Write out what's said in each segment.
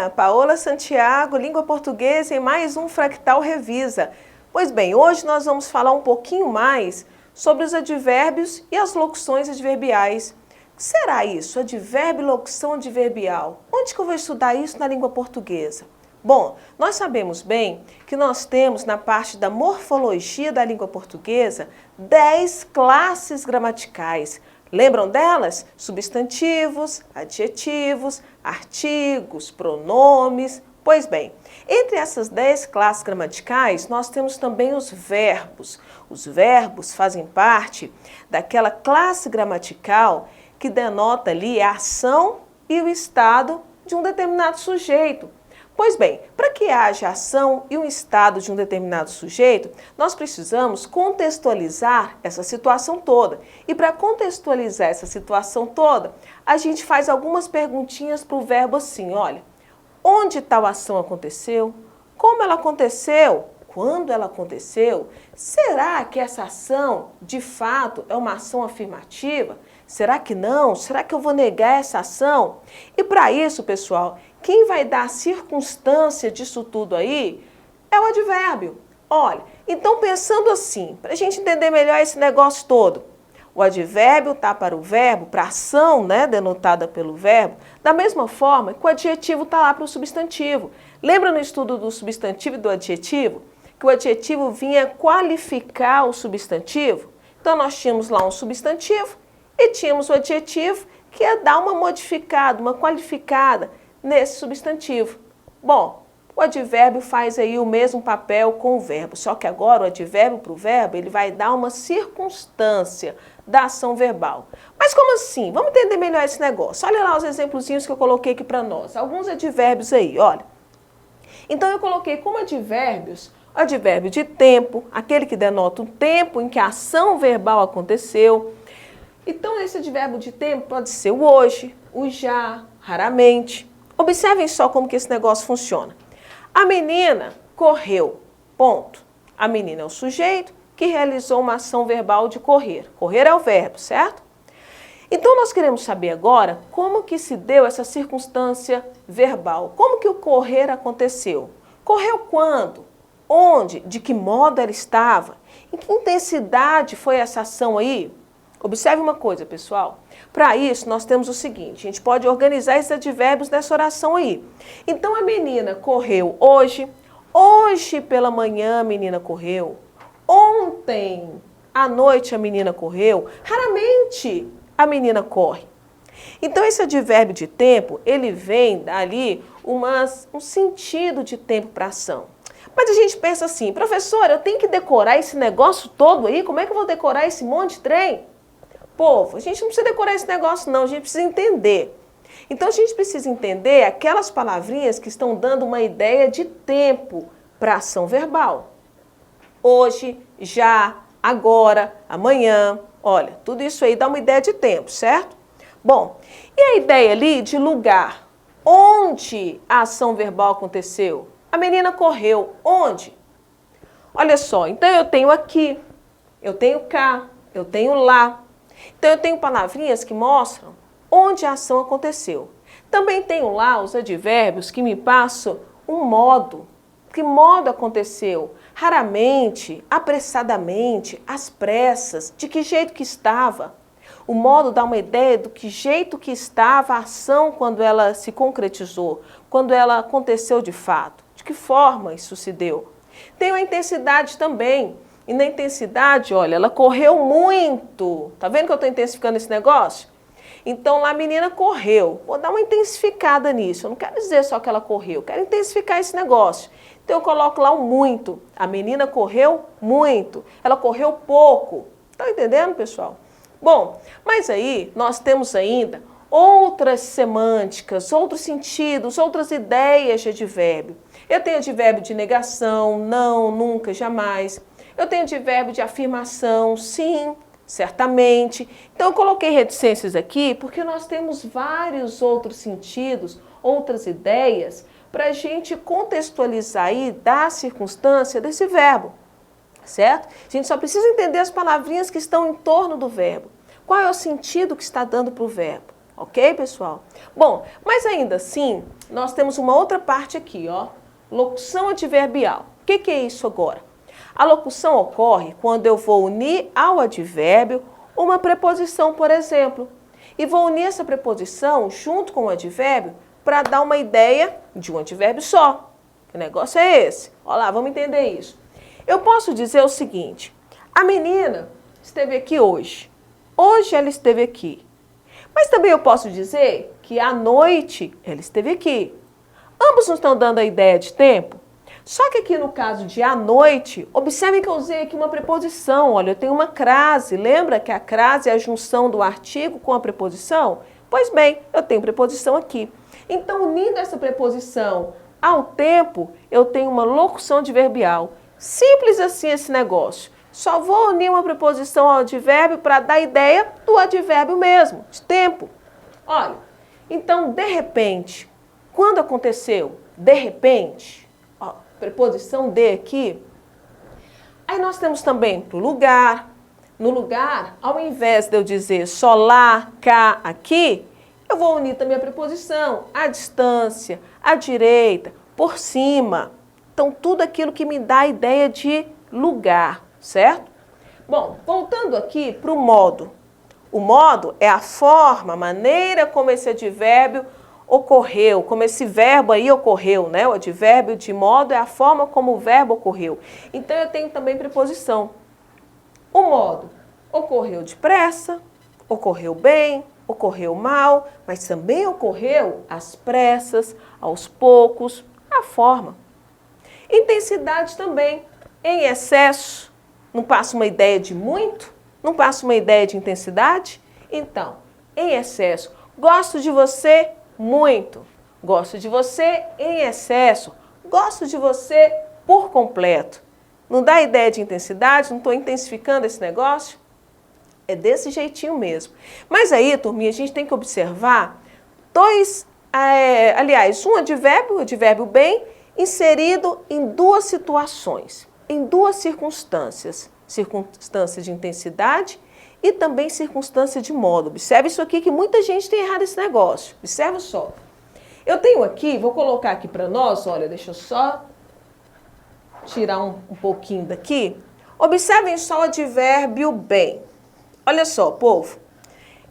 dia! Paola Santiago, língua portuguesa em mais um Fractal Revisa. Pois bem, hoje nós vamos falar um pouquinho mais sobre os advérbios e as locuções adverbiais. O que será isso? Advérbio e locução adverbial. Onde que eu vou estudar isso na língua portuguesa? Bom, nós sabemos bem que nós temos na parte da morfologia da língua portuguesa 10 classes gramaticais. Lembram delas? Substantivos, adjetivos, artigos, pronomes. Pois bem, entre essas 10 classes gramaticais, nós temos também os verbos. Os verbos fazem parte daquela classe gramatical que denota ali a ação e o estado de um determinado sujeito. Pois bem, para que haja ação e um estado de um determinado sujeito, nós precisamos contextualizar essa situação toda. E para contextualizar essa situação toda, a gente faz algumas perguntinhas para o verbo assim, olha, onde tal ação aconteceu? Como ela aconteceu? Quando ela aconteceu? Será que essa ação, de fato, é uma ação afirmativa? Será que não? Será que eu vou negar essa ação? E para isso, pessoal, quem vai dar a circunstância disso tudo aí é o advérbio. Olha, então pensando assim, para a gente entender melhor esse negócio todo, o advérbio está para o verbo, para a ação, né, denotada pelo verbo, da mesma forma que o adjetivo está lá para o substantivo. Lembra no estudo do substantivo e do adjetivo? Que o adjetivo vinha qualificar o substantivo? Então nós tínhamos lá um substantivo e tínhamos o adjetivo que ia dar uma modificada, uma qualificada nesse substantivo. Bom, o advérbio faz aí o mesmo papel com o verbo, só que agora o advérbio para o verbo ele vai dar uma circunstância da ação verbal. Mas como assim? Vamos entender melhor esse negócio. Olha lá os exemplozinhos que eu coloquei aqui para nós. Alguns advérbios aí, olha. Então eu coloquei como advérbios o advérbio de tempo, aquele que denota o tempo em que a ação verbal aconteceu. Então esse advérbio de tempo pode ser o hoje, o já, raramente. Observem só como que esse negócio funciona. A menina correu, ponto. A menina é o sujeito que realizou uma ação verbal de correr. Correr é o verbo, certo? Então nós queremos saber agora como que se deu essa circunstância verbal. Como que o correr aconteceu? Correu quando? Onde? De que modo ela estava? Em que intensidade foi essa ação aí? Observe uma coisa, pessoal. Para isso, nós temos o seguinte, a gente pode organizar esses advérbios nessa oração aí. Então, a menina correu hoje, hoje pela manhã a menina correu, ontem à noite a menina correu, raramente a menina corre. Então, esse advérbio de tempo, ele vem dali um sentido de tempo para ação. Mas a gente pensa assim, professora, eu tenho que decorar esse negócio todo aí? Como é que eu vou decorar esse monte de trem? Povo, a gente não precisa decorar esse negócio não, a gente precisa entender. Então a gente precisa entender aquelas palavrinhas que estão dando uma ideia de tempo para a ação verbal. Hoje, já, agora, amanhã, olha, tudo isso aí dá uma ideia de tempo, certo? Bom, e a ideia ali de lugar? Onde a ação verbal aconteceu? A menina correu, onde? Olha só, então eu tenho aqui, eu tenho cá, eu tenho lá. Então, eu tenho palavrinhas que mostram onde a ação aconteceu. Também tenho lá os advérbios que me passam um modo. Que modo aconteceu? Raramente, apressadamente, às pressas, de que jeito que estava. O modo dá uma ideia do que jeito que estava a ação quando ela se concretizou, quando ela aconteceu de fato. De que forma isso se deu? Tenho a intensidade também. E na intensidade, olha, ela correu muito. Tá vendo que eu estou intensificando esse negócio? Então, lá a menina correu. Vou dar uma intensificada nisso. Eu não quero dizer só que ela correu, quero intensificar esse negócio. Então, eu coloco lá um muito. A menina correu muito. Ela correu pouco. Tá entendendo, pessoal? Bom, mas aí nós temos ainda outras semânticas, outros sentidos, outras ideias de advérbio. Eu tenho advérbio de negação, não, nunca, jamais. Eu tenho advérbio de afirmação, sim, certamente. Então, eu coloquei reticências aqui porque nós temos vários outros sentidos, outras ideias, para a gente contextualizar e dar a circunstância desse verbo, certo? A gente só precisa entender as palavrinhas que estão em torno do verbo. Qual é o sentido que está dando para o verbo? Ok, pessoal? Bom, mas ainda assim, nós temos uma outra parte aqui, ó. Locução adverbial. O que é isso agora? A locução ocorre quando eu vou unir ao advérbio uma preposição, por exemplo. E vou unir essa preposição junto com o advérbio para dar uma ideia de um advérbio só. Que negócio é esse? Olha lá, vamos entender isso. Eu posso dizer o seguinte: a menina esteve aqui hoje. Hoje ela esteve aqui. Mas também eu posso dizer que à noite ela esteve aqui. Ambos não estão dando a ideia de tempo? Só que aqui no caso de à noite, observem que eu usei aqui uma preposição. Olha, eu tenho uma crase. Lembra que a crase é a junção do artigo com a preposição? Pois bem, eu tenho preposição aqui. Então, unindo essa preposição ao tempo, eu tenho uma locução adverbial. Simples assim esse negócio. Só vou unir uma preposição ao advérbio para dar ideia do advérbio mesmo, de tempo. Olha, então, de repente, quando aconteceu? De repente, ó, preposição de aqui. Aí nós temos também para o lugar. No lugar, ao invés de eu dizer só lá, cá, aqui, eu vou unir também a preposição, à distância, à direita, por cima. Então, tudo aquilo que me dá a ideia de lugar, certo? Bom, voltando aqui para o modo. O modo é a forma, a maneira como esse advérbio ocorreu, como esse verbo aí ocorreu, né? O advérbio de modo é a forma como o verbo ocorreu. Então, eu tenho também preposição. O modo ocorreu depressa, ocorreu bem, ocorreu mal, mas também ocorreu às pressas, aos poucos, a forma. Intensidade também, em excesso, não passa uma ideia de muito? Não passa uma ideia de intensidade? Então, em excesso, gosto de você muito, gosto de você em excesso, gosto de você por completo. Não dá ideia de intensidade? Não estou intensificando esse negócio? É desse jeitinho mesmo. Mas aí, turminha, a gente tem que observar um advérbio, o advérbio bem, inserido em duas situações, em duas circunstâncias. Circunstância de intensidade e também circunstância de modo. Observe isso aqui que muita gente tem errado esse negócio. Observa só. Eu tenho aqui, vou colocar aqui para nós, olha, deixa eu só tirar um pouquinho daqui. Observem só o advérbio bem. Olha só, povo.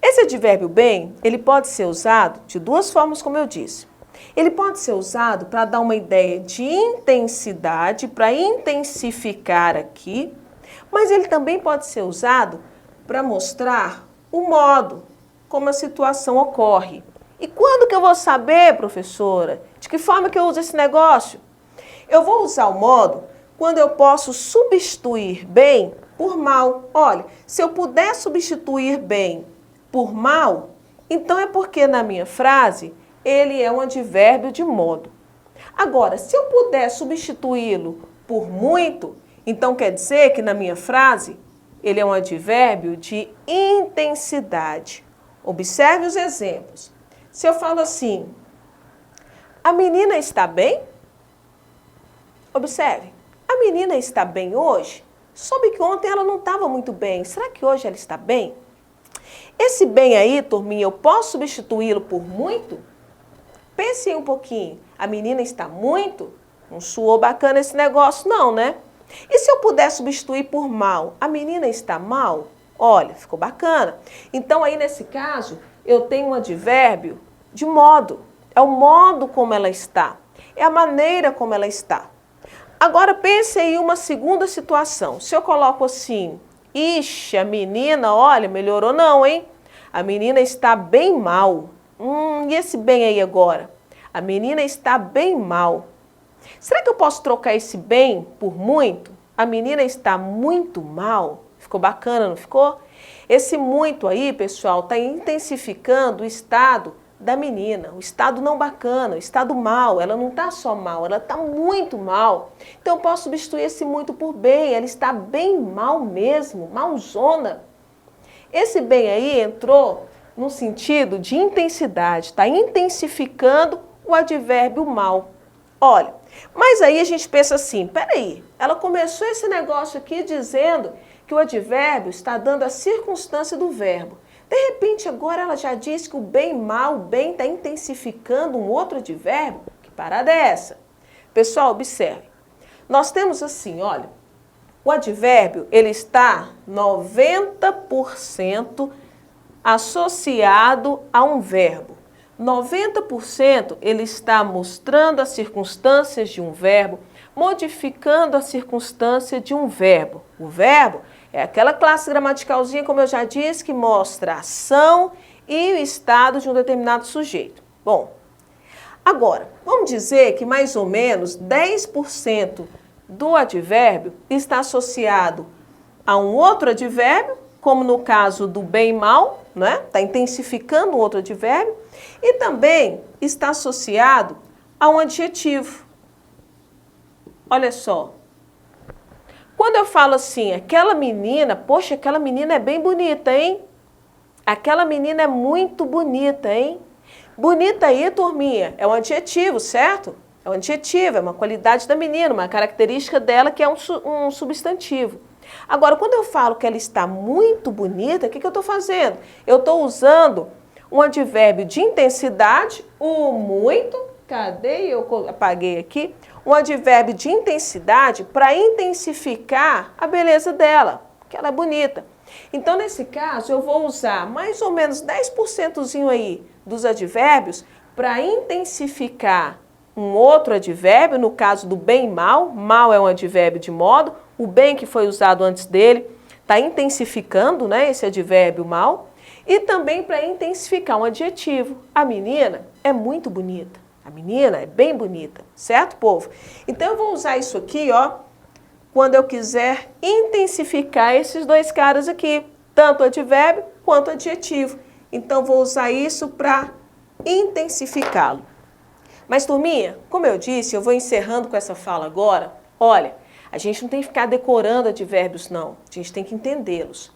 Esse advérbio bem, ele pode ser usado de duas formas, como eu disse. Ele pode ser usado para dar uma ideia de intensidade, para intensificar aqui, mas ele também pode ser usado para mostrar o modo como a situação ocorre. E quando que eu vou saber, professora, de que forma que eu uso esse negócio? Eu vou usar o modo quando eu posso substituir bem por mal. Olha, se eu puder substituir bem por mal, então é porque na minha frase ele é um advérbio de modo. Agora, se eu puder substituí-lo por muito, então quer dizer que na minha frase ele é um advérbio de intensidade. Observe os exemplos. Se eu falo assim, a menina está bem? Observe, a menina está bem hoje? Soube que ontem ela não estava muito bem. Será que hoje ela está bem? Esse bem aí, turminha, eu posso substituí-lo por muito? Pense aí um pouquinho. A menina está muito? Não soou bacana esse negócio não, né? E se eu puder substituir por mal? A menina está mal? Olha, ficou bacana. Então aí nesse caso, eu tenho um advérbio de modo. É o modo como ela está. É a maneira como ela está. Agora pense em uma segunda situação. Se eu coloco assim, ixi, a menina, olha, melhorou não, hein? A menina está bem mal. E esse bem aí agora? A menina está bem mal. Será que eu posso trocar esse bem por muito? A menina está muito mal. Ficou bacana, não ficou? Esse muito aí, pessoal, está intensificando o estado da menina, o estado não bacana, o estado mal. Ela não está só mal, ela está muito mal. Então eu posso substituir esse muito por bem. Ela está bem mal mesmo, malzona. Esse bem aí entrou no sentido de intensidade, está intensificando o advérbio mal. Olha, mas aí a gente pensa assim, peraí, ela começou esse negócio aqui dizendo que o advérbio está dando a circunstância do verbo. De repente, agora ela já diz que o bem mal, o bem está intensificando um outro advérbio. Que parada é essa? Pessoal, observe. Nós temos assim, olha, o advérbio, ele está 90% associado a um verbo. 90% ele está mostrando as circunstâncias de um verbo, modificando a circunstância de um verbo. O verbo é aquela classe gramaticalzinha, como eu já disse, que mostra a ação e o estado de um determinado sujeito. Bom, agora, vamos dizer que mais ou menos 10% do advérbio está associado a um outro advérbio, como no caso do bem e mal, né? Está intensificando um outro advérbio, e também está associado a um adjetivo. Olha só. Quando eu falo assim, aquela menina, poxa, aquela menina é bem bonita, hein? Aquela menina é muito bonita, hein? Bonita aí, turminha, é um adjetivo, certo? É um adjetivo, é uma qualidade da menina, uma característica dela que é um substantivo. Agora, quando eu falo que ela está muito bonita, o que eu estou fazendo? Eu estou usando um advérbio de intensidade, o muito, cadê? Eu apaguei aqui. Um advérbio de intensidade para intensificar a beleza dela, que ela é bonita. Então, nesse caso, eu vou usar mais ou menos 10% aí dos advérbios para intensificar um outro advérbio, no caso do bem e mal. Mal é um advérbio de modo, o bem que foi usado antes dele está intensificando, né, esse advérbio mal. E também para intensificar um adjetivo. A menina é muito bonita. A menina é bem bonita, certo, povo? Então, eu vou usar isso aqui, ó, quando eu quiser intensificar esses dois caras aqui, tanto advérbio quanto adjetivo. Então, vou usar isso para intensificá-lo. Mas, turminha, como eu disse, eu vou encerrando com essa fala agora. Olha, a gente não tem que ficar decorando advérbios, não. A gente tem que entendê-los.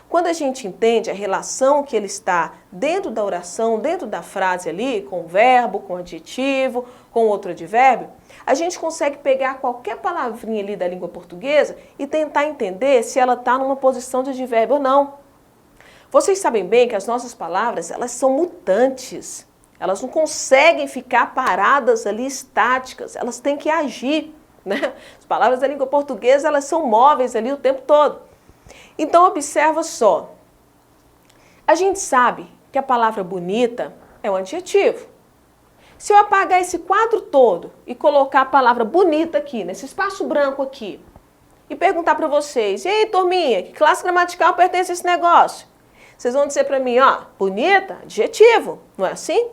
Quando a gente entende a relação que ele está dentro da oração, dentro da frase ali, com o verbo, com o adjetivo, com outro advérbio, a gente consegue pegar qualquer palavrinha ali da língua portuguesa e tentar entender se ela está numa posição de advérbio ou não. Vocês sabem bem que as nossas palavras, elas são mutantes. Elas não conseguem ficar paradas ali, estáticas. Elas têm que agir, né? As palavras da língua portuguesa, elas são móveis ali o tempo todo. Então, observa só. A gente sabe que a palavra bonita é um adjetivo. Se eu apagar esse quadro todo e colocar a palavra bonita aqui, nesse espaço branco aqui, e perguntar para vocês, e aí, turminha, que classe gramatical pertence a esse negócio? Vocês vão dizer para mim, ó, bonita, adjetivo, não é assim?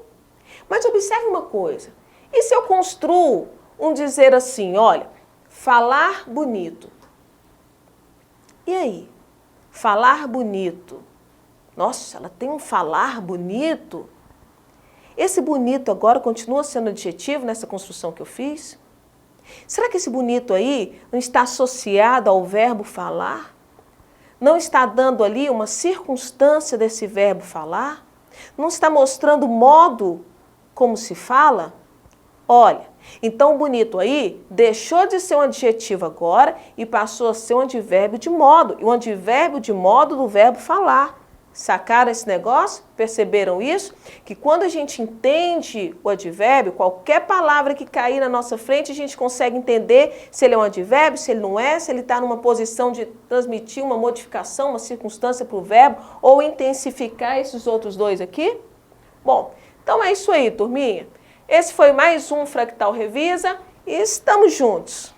Mas observe uma coisa. E se eu construo um dizer assim, olha, falar bonito? E aí? Falar bonito. Nossa, ela tem um falar bonito. Esse bonito agora continua sendo adjetivo nessa construção que eu fiz? Será que esse bonito aí não está associado ao verbo falar? Não está dando ali uma circunstância desse verbo falar? Não está mostrando o modo como se fala? Olha, então o bonito aí deixou de ser um adjetivo agora e passou a ser um advérbio de modo. E um advérbio de modo do verbo falar. Sacaram esse negócio? Perceberam isso? Que quando a gente entende o advérbio, qualquer palavra que cair na nossa frente, a gente consegue entender se ele é um advérbio, se ele não é, se ele está numa posição de transmitir uma modificação, uma circunstância para o verbo, ou intensificar esses outros dois aqui. Bom, então é isso aí, turminha. Esse foi mais um Fractal Revisa e estamos juntos!